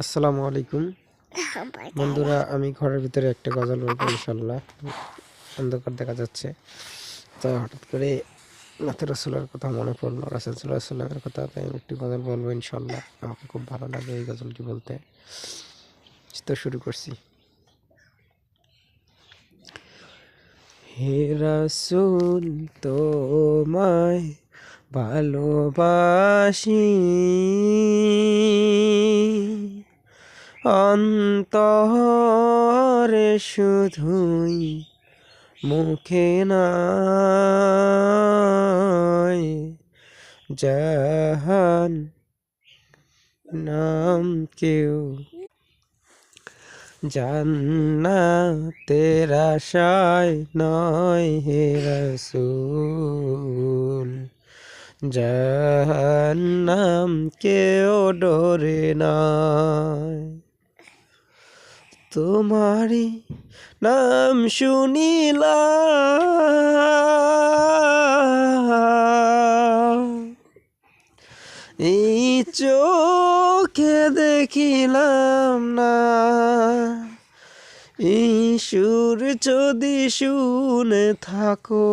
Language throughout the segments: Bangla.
আসসালামু আলাইকুম বন্ধুরা, আমি ঘরের ভিতরে একটা গজল বলবো ইনশাল্লাহ। অন্ধকার দেখা যাচ্ছে, তো হঠাৎ করে নাতে রাসূলের কথা মনে পড়লো, রাসূল সাল্লাল্লাহু আলাইহি ওয়াসাল্লামের কথা, তাই আমি একটি গজল বলবো ইনশাল্লাহ। আমাকে খুব ভালো লাগে এই গজলটি বলতে, তো শুরু করছি। হে রাসূল তোমায় ভালোবাসি, অন্তরে শুধুই মুখে নয়, জাহান নাম কেউ জান্নাতের আশায় নয় হে রাসূল, জাহান্নাম কেউ ডরে নাই। তোমারি নাম শুনিলাম, এই চোখে দেখিলাম না, এই সুর যদি শুনে থাকো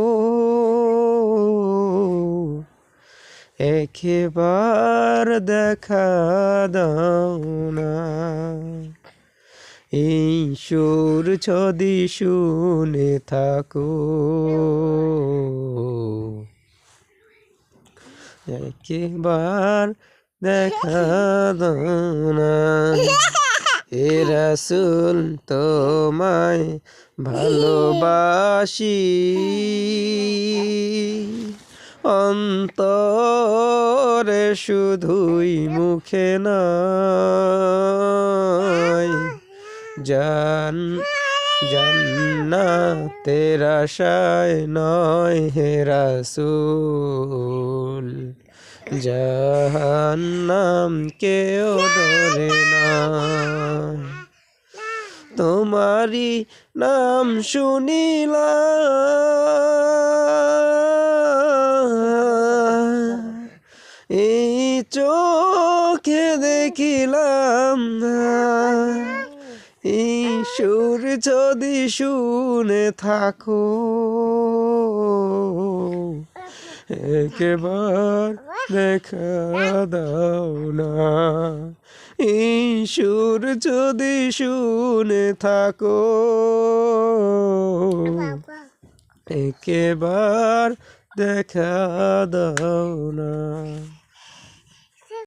একবার দেখা দাও না, এই সুর যদি শুনে থাকো একবার দেখা দাও না। হে রাসূল তোমায় ভালোবাসি, অন্তরে শুধুই মুখে নয়, জান্নাতের আশায় নয় হে রাসূল, জাহান্নাম কেউ ডরে না। তোমারি নাম শুনিলাম, এই চোখে দেখিলাম না, এই সুর যদি শুনে থাকো একবার দেখা দাও না, এই সুর যদি শুনে থাকো একবার দেখা দাও না।